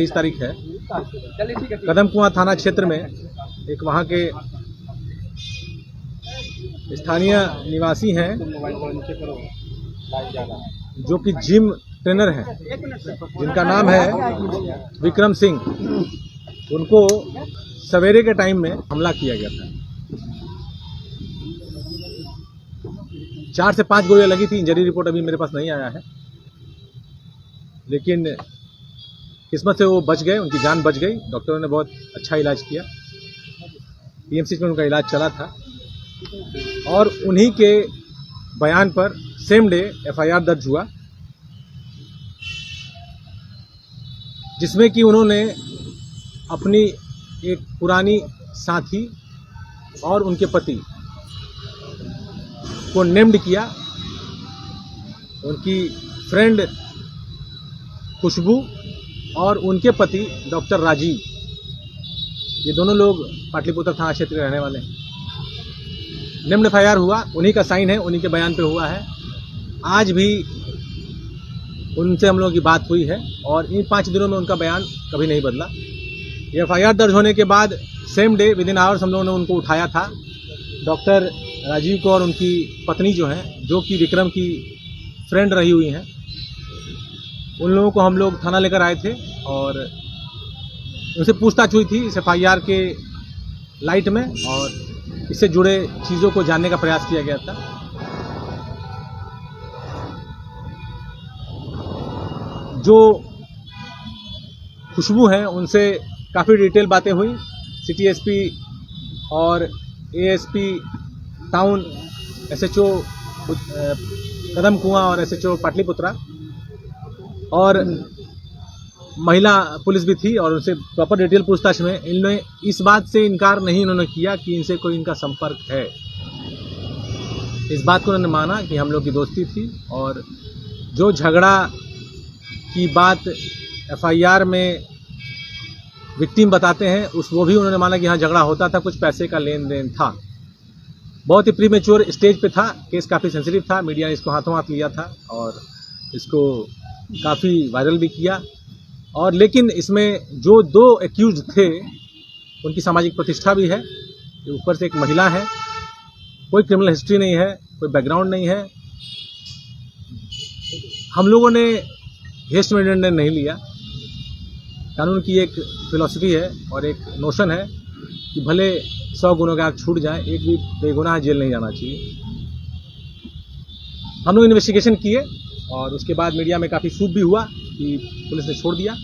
23 तारीख है, कदम कुआं थाना क्षेत्र में एक वहाँ के स्थानीय निवासी हैं जो कि जिम ट्रेनर हैं, जिनका नाम है विक्रम सिंह। उनको सवेरे के टाइम में हमला किया गया था। 4 से 5 गोलियां लगी थी। इंजरी रिपोर्ट अभी मेरे पास नहीं आया है, लेकिन किस्मत से वो बच गए, उनकी जान बच गई। डॉक्टरों ने बहुत अच्छा इलाज किया, पीएमसी में उनका इलाज चला था और उन्हीं के बयान पर सेम डे एफआईआर दर्ज हुआ, जिसमें कि उन्होंने अपनी एक पुरानी साथी और उनके पति को नेम्ड किया। उनकी फ्रेंड खुशबू और उनके पति डॉक्टर राजीव, ये दोनों लोग पाटलिपुत्र थाना क्षेत्र के रहने वाले हैं। नेम्ड एफआईआर हुआ, उन्हीं का साइन है, उन्हीं के बयान पे हुआ है। आज भी उनसे हम लोगों की बात हुई है और इन 5 दिनों में उनका बयान कभी नहीं बदला। ये एफआईआर दर्ज होने के बाद same day with in hours हम लोगों ने उनको उठाया था। डॉक्टर राजीव को और उनकी पत्नी जो हैं, जो कि विक्रम की फ्रेंड रही हुई हैं, उन लोगों को हम लोग थाना लेकर आए थे और उनसे पूछताछ हुई थी इस एफआईआर के लाइट में और इससे जुड़े चीज़ों को जानने का प्रयास किया गया था। जो खुशबू हैं उनसे काफ़ी डिटेल बातें हुई। सिटी एसपी और एएसपी टाउन, एसएचओ कदम कुआं और एसएचओ पाटलिपुत्रा और महिला पुलिस भी थी और उनसे प्रॉपर डिटेल पूछताछ में इन्होंने इस बात से इनकार नहीं उन्होंने किया कि इनसे कोई इनका संपर्क है। इस बात को उन्होंने माना कि हम लोग की दोस्ती थी और जो झगड़ा की बात एफआईआर में विक्टिम बताते हैं वो भी उन्होंने माना कि हाँ झगड़ा होता था, कुछ पैसे का लेन देन था। बहुत ही प्रीमेच्योर स्टेज पे था, केस काफ़ी सेंसिटिव था, मीडिया ने इसको हाथों हाथ लिया था और इसको काफ़ी वायरल भी किया। और लेकिन इसमें जो 2 एक्यूज थे उनकी सामाजिक प्रतिष्ठा भी है, ऊपर से एक महिला है, कोई क्रिमिनल हिस्ट्री नहीं है, कोई बैकग्राउंड नहीं है। हम लोगों ने हेस्ट में निर्णय नहीं लिया। कानून की एक फिलॉसफी है और एक नोशन है कि भले 100 गुनहगार छूट जाए, एक भी बेगुनाह जेल नहीं जाना चाहिए। हम लोग इन्वेस्टिगेशन किए और उसके बाद मीडिया में काफ़ी शूट भी हुआ कि पुलिस ने छोड़ दिया।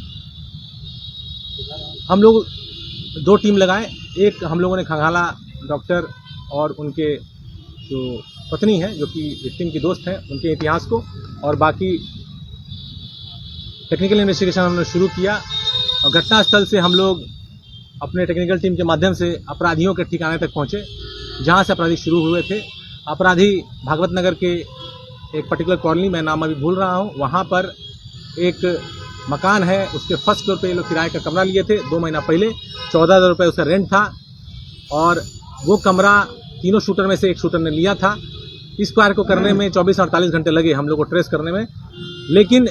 हम लोग 2 टीम लगाए, एक हम लोगों ने खंगाला डॉक्टर और उनके जो पत्नी है जो कि विक्टिम की दोस्त हैं उनके इतिहास को, और बाकी टेक्निकल इन्वेस्टिगेशन हमने शुरू किया और घटनास्थल से हम लोग अपने टेक्निकल टीम के माध्यम से अपराधियों के ठिकाने तक पहुंचे जहां से अपराधी शुरू हुए थे। अपराधी भागवत नगर के एक पर्टिकुलर कॉलोनी, मैं नाम अभी भूल रहा हूं, वहां पर एक मकान है, उसके फर्स्ट फ्लोर पे ये लोग किराए का कमरा लिए थे 2 महीना पहले। 14,000 रुपये उसका रेंट था और वो कमरा तीनों शूटर में से एक शूटर ने लिया था। इस कार्य को करने में 24-48 घंटे लगे हम लोग को ट्रेस करने में, लेकिन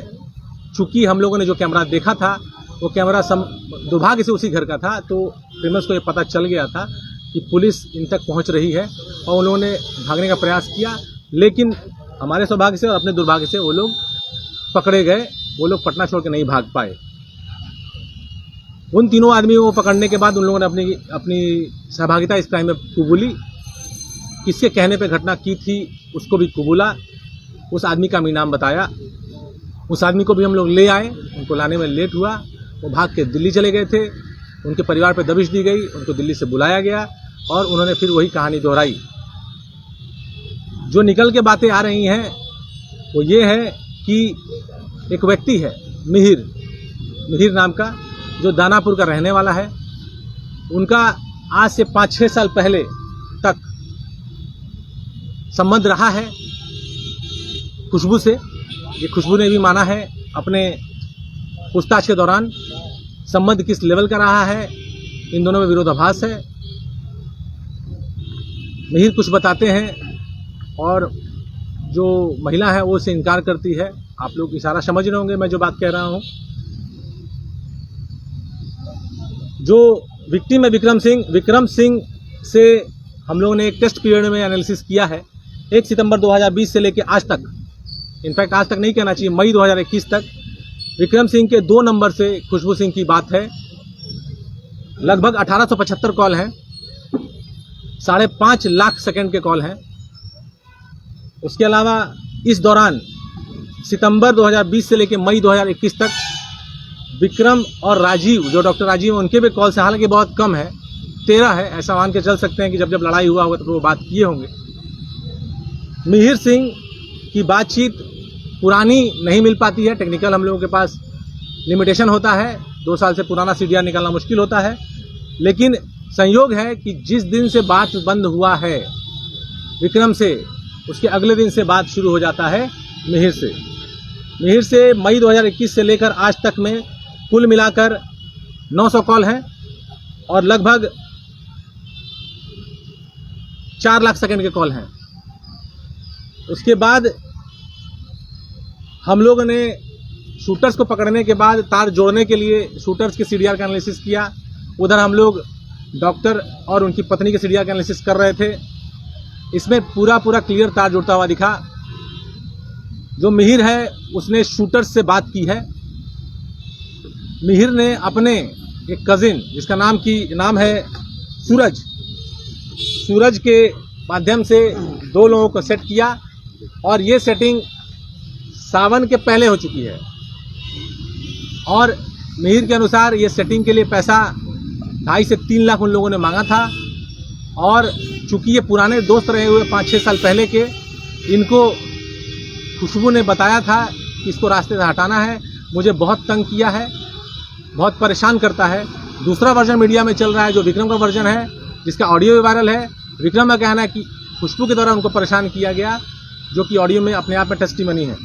चूंकि हम लोगों ने जो कैमरा देखा था वो कैमरा दुर्भाग्य से उसी घर का था, तो क्रिमिनल्स को ये पता चल गया था कि पुलिस इन तक पहुंच रही है और उन लोगों ने भागने का प्रयास किया, लेकिन हमारे सौभाग्य से और अपने दुर्भाग्य से वो लोग पकड़े गए। वो लोग पटना छोड़ के नहीं भाग पाए। उन तीनों आदमियों को पकड़ने के बाद उन लोगों ने अपनी सहभागिता इस क्राइम में कबूली। किसके कहने पे घटना की थी उसको भी कबूला। उस आदमी का भी नाम बताया। उस आदमी को भी हम लोग ले आए, उनको लाने में लेट हुआ। वो भाग के दिल्ली चले गए थे, उनके परिवार पे दबिश दी गई, उनको दिल्ली से बुलाया गया और उन्होंने फिर वही कहानी दोहराई। जो निकल के बातें आ रही हैं वो ये है कि एक व्यक्ति है मिहिर नाम का, जो दानापुर का रहने वाला है। उनका आज से 5-6 साल पहले तक संबंध रहा है खुशबू से। ये खुशबू ने भी माना है अपने पूछताछ के दौरान। संबंध किस लेवल का रहा है, इन दोनों में विरोधाभास है। मिहिर कुछ बताते हैं और जो महिला है वो उसे इनकार करती है। आप लोग इशारा समझ रहे होंगे मैं जो बात कह रहा हूँ। जो विक्टिम है विक्रम सिंह से हम लोगों ने एक टेस्ट पीरियड में एनालिसिस किया है। 1 सितंबर 2020 से लेकर आज तक, इनफैक्ट आज तक नहीं कहना चाहिए, मई 2021 तक विक्रम सिंह के 2 नंबर से खुशबू सिंह की बात है। लगभग 1875 कॉल हैं, 5.5 लाख सेकंड के कॉल हैं। उसके अलावा इस दौरान सितंबर 2020 से लेकर मई 2021 तक विक्रम और राजीव, जो डॉक्टर राजीव, उनके भी कॉल्स हैं, हालांकि बहुत कम है, 13 है। ऐसा मान के चल सकते हैं कि जब जब लड़ाई हुआ होगा तो वो बात किए होंगे। मिहिर सिंह की बातचीत पुरानी नहीं मिल पाती है, टेक्निकल हम लोगों के पास लिमिटेशन होता है, 2 साल से पुराना सीडीआर निकालना मुश्किल होता है। लेकिन संयोग है कि जिस दिन से बात बंद हुआ है विक्रम से, उसके अगले दिन से बात शुरू हो जाता है मिहिर से। मिहिर से मई 2021 से लेकर आज तक में कुल मिलाकर 900 कॉल हैं और लगभग 4 लाख सेकंड के कॉल हैं। उसके बाद हम लोगों ने शूटर्स को पकड़ने के बाद तार जोड़ने के लिए शूटर्स के सीडीआर का एनालिसिस किया। उधर हम लोग डॉक्टर और उनकी पत्नी के सीडीआर का एनालिसिस कर रहे थे। इसमें पूरा क्लियर तार जुड़ता हुआ दिखा। जो मिहिर है उसने शूटर्स से बात की है। मिहिर ने अपने एक कजिन, जिसका नाम है सूरज के माध्यम से 2 लोगों को सेट किया और ये सेटिंग सावन के पहले हो चुकी है। और मिहिर के अनुसार ये सेटिंग के लिए पैसा 2.5 से 3 लाख उन लोगों ने मांगा था। और चूंकि ये पुराने दोस्त रहे हुए 5-6 साल पहले के, इनको खुशबू ने बताया था कि इसको रास्ते से हटाना है, मुझे बहुत तंग किया है, बहुत परेशान करता है। दूसरा वर्जन मीडिया में चल रहा है जो विक्रम का वर्जन है, जिसका ऑडियो भी वायरल है। विक्रम का कहना है कि खुशबू के द्वारा उनको परेशान किया गया, जो कि ऑडियो में अपने आप में टेस्टिमनी है।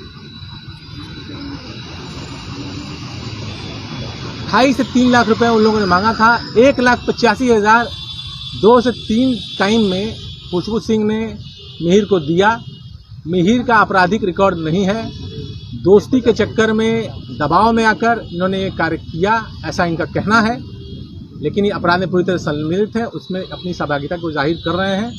2.5 से 3 लाख रुपए उन लोगों ने मांगा था। 1,85,000 2 से 3 टाइम में खुशबू सिंह ने मिहिर को दिया। मिहिर का आपराधिक रिकॉर्ड नहीं है, दोस्ती के चक्कर में, दबाव में आकर इन्होंने ये कार्य किया, ऐसा इनका कहना है। लेकिन ये अपराध में पूरी तरह सम्मिलित है, उसमें अपनी सहभागिता को जाहिर कर रहे हैं।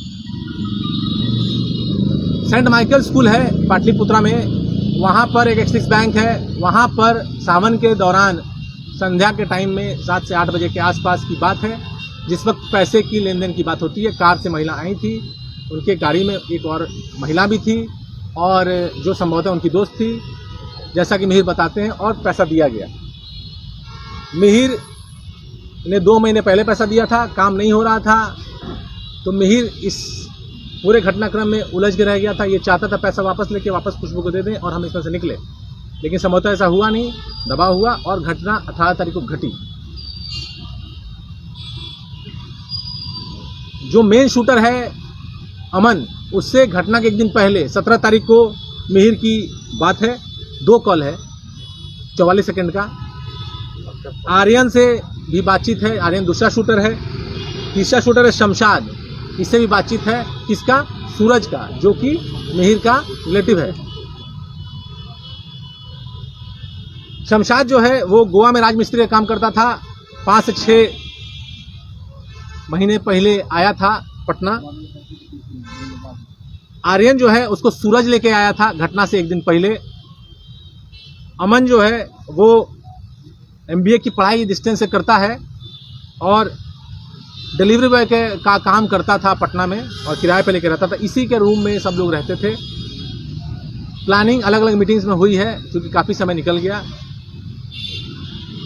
सेंट माइकल स्कूल है पाटलिपुत्रा में, वहाँ पर एक एक्सिस बैंक है। वहाँ पर सावन के दौरान संध्या के टाइम में 7 से 8 बजे के आसपास की बात है, जिस वक्त पैसे की लेन देन की बात होती है। कार से महिला आई थी, उनके गाड़ी में एक और महिला भी थी और जो संभवतः उनकी दोस्त थी, जैसा कि मिहिर बताते हैं, और पैसा दिया गया। मिहिर ने 2 महीने पहले पैसा दिया था, काम नहीं हो रहा था, तो मिहिर इस पूरे घटनाक्रम में उलझ के रह गया था। ये चाहता था पैसा वापस लेके वापस खुशबू को दे दें और हम इसमें से निकले, लेकिन संभवतः ऐसा हुआ नहीं, दबाव हुआ और घटना 18 तारीख को घटी। जो मेन शूटर है अमन, उससे घटना के एक दिन पहले 17 तारीख को मिहिर की बात है, 2 कॉल है 44 सेकंड का। आर्यन से भी बातचीत है, आर्यन दूसरा शूटर है। तीसरा शूटर है शमशाद, इससे भी बातचीत है। किसका? सूरज का, जो कि मिहिर का रिलेटिव है। शमशाद जो है वो गोवा में राजमिस्त्री का काम करता था, 5 से 6 महीने पहले आया था पटना। आर्यन जो है उसको सूरज लेके आया था घटना से 1 दिन पहले। अमन जो है वो MBA की पढ़ाई डिस्टेंस से करता है और डिलीवरी बॉय का काम करता था पटना में और किराए पे लेके रहता था। इसी के रूम में सब लोग रहते थे। प्लानिंग अलग अलग मीटिंग्स में हुई है, क्योंकि काफ़ी समय निकल गया।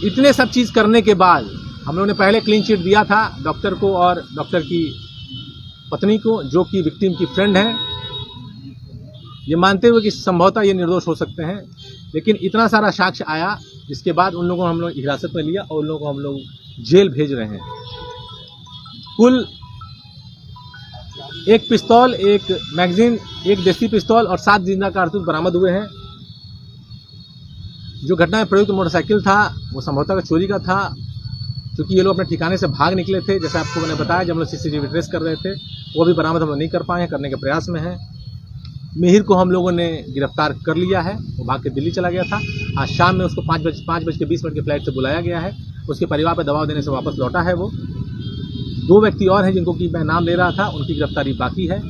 इतने सब चीज़ करने के बाद हम लोगों ने पहले क्लीन चिट दिया था डॉक्टर को और डॉक्टर की पत्नी को, जो कि विक्टिम की फ्रेंड है, ये मानते हुए कि संभवतः ये निर्दोष हो सकते हैं। लेकिन इतना सारा साक्ष्य आया, जिसके बाद उन लोगों को हम लोग हिरासत में लिया और उन लोगों को हम लोग जेल भेज रहे हैं। कुल 1 पिस्तौल, 1 मैगजीन, 1 देसी पिस्तौल और 7 जिंदा कारतूस बरामद हुए हैं। जो घटना में प्रयुक्त मोटरसाइकिल था वो संभवतः चोरी का था, क्योंकि ये लोग अपने ठिकाने से भाग निकले थे। जैसे आपको मैंने बताया, जब हम लोग CCTV ट्रेस कर रहे थे, वो भी बरामद हम लोग नहीं कर पाए हैं, करने के प्रयास में है। मिहिर को हम लोगों ने गिरफ्तार कर लिया है, वो भाग के दिल्ली चला गया था। आज शाम में उसको 5:20 के फ्लाइट से बुलाया गया है उसके परिवार पर दबाव देने से वापस लौटा है। वो 2 व्यक्ति और हैं जिनको कि मैं नाम ले रहा था, उनकी गिरफ्तारी बाकी है।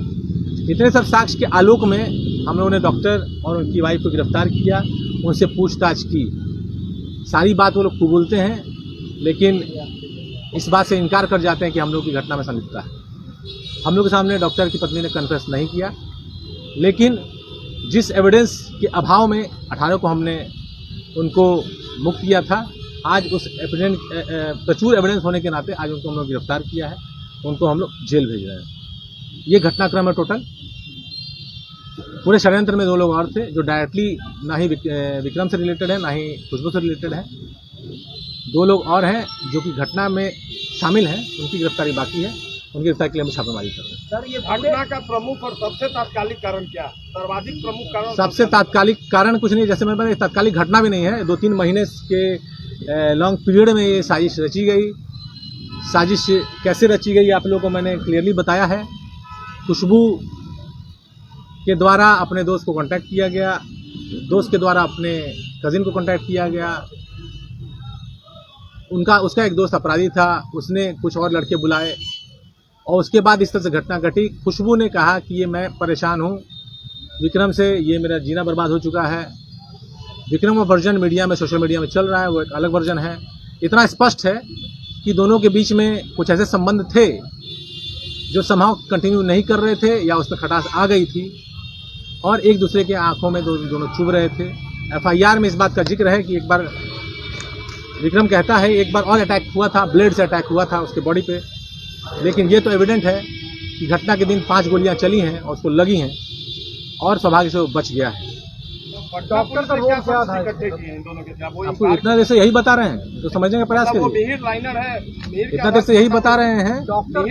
इतने सब साक्ष्य के आलोक में हम लोगों ने डॉक्टर और उनकी वाइफ को गिरफ्तार किया, उनसे पूछताछ की। सारी बात वो लोग कबूलते हैं, लेकिन इस बात से इनकार कर जाते हैं कि हम लोग की घटना में संलिप्तता है। हम लोग के सामने डॉक्टर की पत्नी ने कन्फेस नहीं किया, लेकिन जिस एविडेंस के अभाव में 18 को हमने उनको मुक्त किया था, आज उस एविडेंस प्रचुर एविडेंस होने के नाते आज उनको हम लोग गिरफ्तार किया है, उनको हम लोग जेल भेज रहे हैं। ये घटनाक्रम है टोटल। पूरे षड्यंत्र में 2 लोग और थे जो डायरेक्टली ना ही विक्रम से रिलेटेड है, ना ही खुशबू से रिलेटेड है। 2 लोग और हैं जो कि घटना में शामिल हैं, उनकी गिरफ्तारी बाकी है। उनकी गिरफ्तारी के लिए हम छापेमारी कर रहे हैं। सर, ये घटना का प्रमुख और सबसे तात्कालिक कारण क्या? सर्वाधिक प्रमुख कारण? सबसे तात्कालिक कारण कुछ नहीं, जैसे मैंने बताया, तात्कालिक घटना भी नहीं है। 2-3 महीने के लॉन्ग पीरियड में ये साजिश रची गई। साजिश कैसे रची गई आप लोगों को मैंने क्लियरली बताया है। खुशबू के द्वारा अपने दोस्त को कांटेक्ट किया गया, दोस्त के द्वारा अपने कजिन को कांटेक्ट किया गया। उसका एक दोस्त अपराधी था, उसने कुछ और लड़के बुलाए और उसके बाद इस तरह से घटना घटी। खुशबू ने कहा कि ये मैं परेशान हूँ विक्रम से, ये मेरा जीना बर्बाद हो चुका है। विक्रम का वर्जन मीडिया में, सोशल मीडिया में चल रहा है, वो एक अलग वर्जन है। इतना स्पष्ट है कि दोनों के बीच में कुछ ऐसे संबंध थे जो समहाउ कंटिन्यू नहीं कर रहे थे या उसमें खटास आ गई थी और एक दूसरे के आंखों में दोनों चुभ रहे थे। FIR में इस बात का जिक्र है कि एक बार विक्रम कहता है एक बार और अटैक हुआ था, ब्लेड से अटैक हुआ था उसके बॉडी पे, लेकिन ये तो एविडेंट है कि घटना के दिन 5 गोलियां चली हैं और उसको लगी हैं और सौभाग्य से वो बच गया है। डॉक्टर का रोल क्या था इन दोनों के? आपको इतना देर से यही बता रहे हैं तो समझने का प्रयास करिए। इतना देर से यही बता रहे हैं।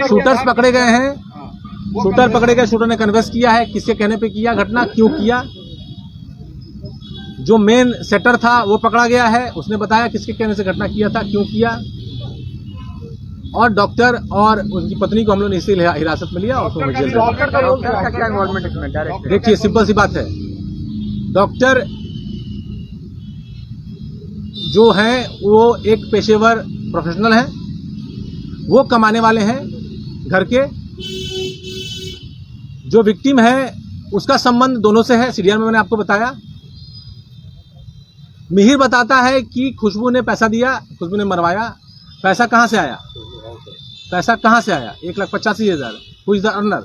शूटर्स पकड़े गए हैं, शूटर पकड़े गए, शूटर ने कन्वेंस किया है, किसके कहने पे किया घटना, क्यों किया। जो मेन सेटर था वो पकड़ा गया है, उसने बताया किसके कहने से घटना किया था, क्यों किया। और डॉक्टर और उनकी पत्नी को हम लोग ने इसी हिरासत में लिया और उसको जेल में। देखिए सिंपल सी बात है, डॉक्टर जो हैं वो एक पेशेवर प्रोफेशनल हैं, वो कमाने वाले हैं घर के। जो विक्टिम है उसका संबंध दोनों से है, सीरियल में मैंने आपको बताया। मिहिर बताता है कि खुशबू ने पैसा दिया, खुशबू ने मरवाया। पैसा कहाँ से आया? पैसा कहाँ से आया? 1,85,000। Who is the earner?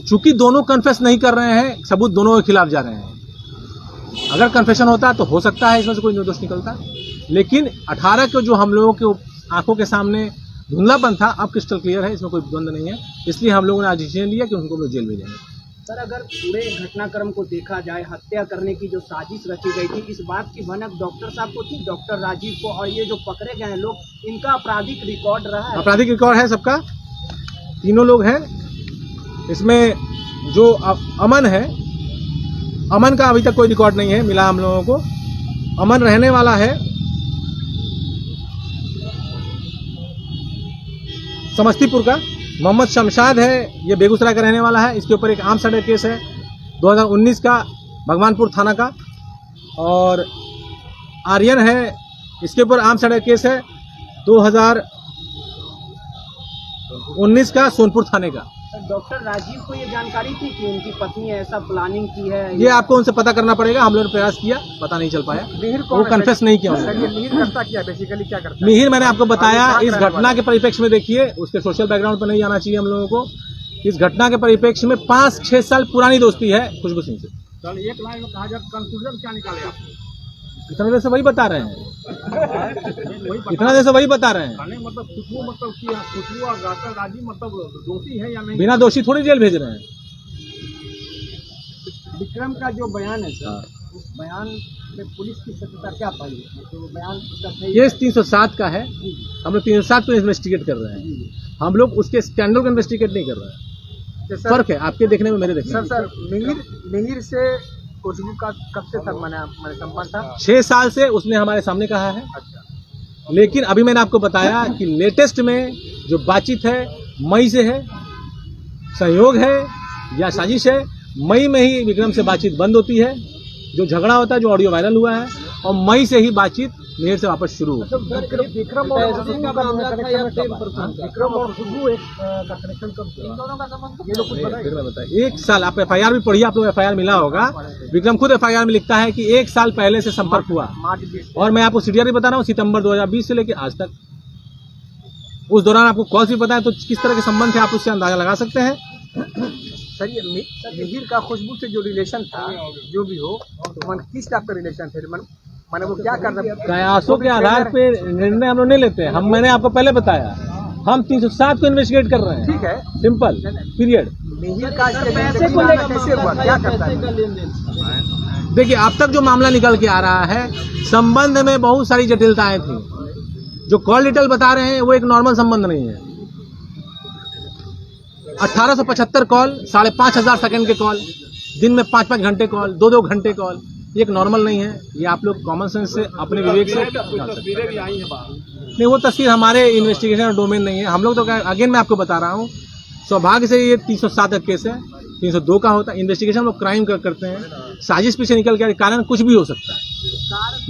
चूंकि दोनों कन्फेस नहीं कर रहे हैं, सबूत दोनों के खिलाफ जा रहे हैं। अगर कन्फेशन होता तो हो सकता है इसमें से कोई निर्दोष निकलता, लेकिन 18 को जो हम लोगों के आंखों के सामने धुंधलापन था, अब क्रिस्टल क्लियर है, इसमें कोई द्वंद्व नहीं है। इसलिए हम लोगों ने आज डिसीजन लिया कि उनको हम लोग जेल भेजेंगे। सर, अगर पूरे घटनाक्रम को देखा जाए, हत्या करने की जो साजिश रची गई थी, इस बात की भनक डॉक्टर साहब को थी, डॉक्टर राजीव को, और ये जो पकड़े गए हैं लोग, इनका आपराधिक रिकॉर्ड रहा है? आपराधिक रिकॉर्ड है सबका, तीनों लोग हैं इसमें। जो अमन है, अमन का अभी तक कोई रिकॉर्ड नहीं है मिला हम लोगों को। अमन रहने वाला है समस्तीपुर का। मोहम्मद शमशाद है, ये बेगूसराय का रहने वाला है। इसके ऊपर एक आर्म्स मर्डर केस है 2019 का, भगवानपुर थाना का। और आर्यन है, इसके ऊपर आर्म्स मर्डर केस है 2019 का, सोनपुर थाने का। डॉक्टर राजीव को ये जानकारी थी कि उनकी पत्नी ऐसा प्लानिंग की है? ये आपको उनसे पता करना पड़ेगा। हम लोगों ने प्रयास किया, पता नहीं चल पाया। वो कन्फेस नहीं किया। मिहिर करता क्या, बेसिकली क्या करता है? मिहिर मैंने आपको बताया, इस घटना के परिप्रेक्ष्य में देखिए, उसके सोशल बैकग्राउंड पर नहीं जाना चाहिए हम लोगों को। इस घटना के परिप्रेक्ष्य में 5-6 साल पुरानी दोस्ती है खुशबू सिंह से। चल, एक लाइन में कहा जाए, कंक्लूजन क्या निकाले आप? इतना देर से वही बता रहे हैं, इतना देर से वही बता रहे हैं। मतलब खुशबू, मतलब कि खुशबू और डॉक्टर राजीव मतलब दोषी है या नहीं? बिना दोषी थोड़ी जेल भेज रहे हैं। विक्रम का जो बयान है सर, उस बयान में पुलिस की सत्यता क्या पाई है? तो बयान उसका सही? ये 307 का है, हम लोग 307 को इन्वेस्टिगेट कर रहे हैं। हम लोग उसके स्कैंडल को इन्वेस्टिगेट नहीं कर रहे हैं। फर्क है आपके देखने में, मेरे देखने में। सर, मिहिर से खुशबू का कब से तक मैंने संपर्क था? 6 साल से उसने हमारे सामने कहा है। अच्छा। लेकिन अभी मैंने आपको बताया कि लेटेस्ट में जो बातचीत है मई से है। संयोग है या साजिश है, मई में ही विक्रम से बातचीत बंद होती है। जो झगड़ा होता है, जो ऑडियो वायरल हुआ है, और मई से ही बातचीत मिहिर से वापस शुरू हो। विक्रम और खुशबू का मामला था या विक्रम और खुशबू एक का कनेक्शन कब ये लोग कुछ बताएं। फिर मैं बताया 1 साल, आप FIR भी पढ़िए, आप लोग FIR मिला होगा। विक्रम खुद FIR में लिखता है कि 1 साल पहले से संपर्क हुआ, और मैं आपको CDR भी बता रहा हूँ, सितंबर 2020 से लेकर आज तक। उस दौरान आपको कॉल्स भी पता है, तो किस तरह के संबंध थे आप उससे अंदाजा लगा सकते हैं। सर ये मिहिर का खुशबू से जो रिलेशन था, जो भी हो, तो मन किस टाइप का रिलेशन थे, मैंने वो क्या करना, कयासों के आधार पे निर्णय हम लोग नहीं लेते हैं। हम, मैंने आपको पहले बताया, हम 307 को इन्वेस्टिगेट कर रहे हैं। ठीक है, सिंपल पीरियड। मिहिर का पैसे को लेकर कैसे हुआ, क्या करता है? देखिए, अब तक जो मामला निकल के आ रहा है, संबंध में बहुत सारी जटिलताएं थी। जो कॉल डिटेल बता रहे हैं वो एक नॉर्मल संबंध नहीं है। 1875 कॉल, 5500 सेकंड के कॉल, दिन में 5-5 घंटे कॉल, 2-2 घंटे कॉल, ये एक नॉर्मल नहीं है। ये आप लोग कॉमन सेंस से, अपने विवेक से नहीं, वो तस्वीर हमारे इन्वेस्टिगेशन डोमेन नहीं है। हम लोग तो अगेन मैं आपको बता रहा हूँ, सौभाग्य से ये 307 का केस है, 302 का होता है। इन्वेस्टिगेशन हम लोग क्राइम करते हैं, साजिश पीछे निकल के कारण कुछ भी हो सकता है।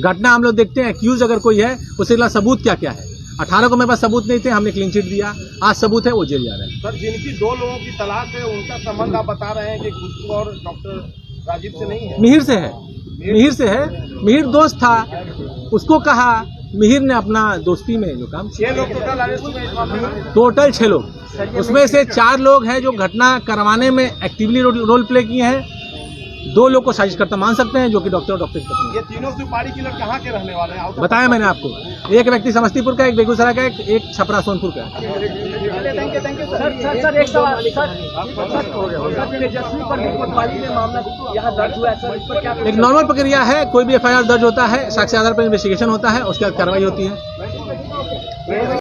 घटना हम लोग देखते हैं, एक्यूज अगर कोई है उसके खिलाफ सबूत क्या क्या है। 18 को मेरे पास सबूत नहीं थे, हमने क्लीन चिट दिया, आज सबूत है, वो जेल जा रहे हैं। सर, जिनकी 2 लोगों की तलाश है, उनका संबंध आप बता रहे हैं कि खुशबू और डॉक्टर राजीव से नहीं है? मिहिर से है, मिहिर से है। मिहिर दोस्त था, उसको कहा, मिहिर ने अपना दोस्ती में जो काम 6 लोग टोटल अरेस्ट हुए इस मामले में? टोटल 6 लोग, उसमें से 4 लोग हैं जो घटना करवाने में एक्टिवली रोल प्ले किए हैं। 2 लोग को साजिश करता मान सकते हैं, जो कि डॉक्टर की पत्नी। ये तीनों सुपारी किलर कहाँ के रहने वाले हैं? बताया मैंने आपको, एक व्यक्ति समस्तीपुर का, एक बेगूसराय का, एक छपरा सोनपुर का। सर एक सवाल, तेजस्वी पर कोतवाली में मामला यहाँ दर्ज हुआ है सर, इस पर क्या? एक नॉर्मल प्रक्रिया है, कोई भी FIR दर्ज होता है, साक्ष्य आधार पर इन्वेस्टिगेशन होता है, उसके बाद कार्रवाई होती है।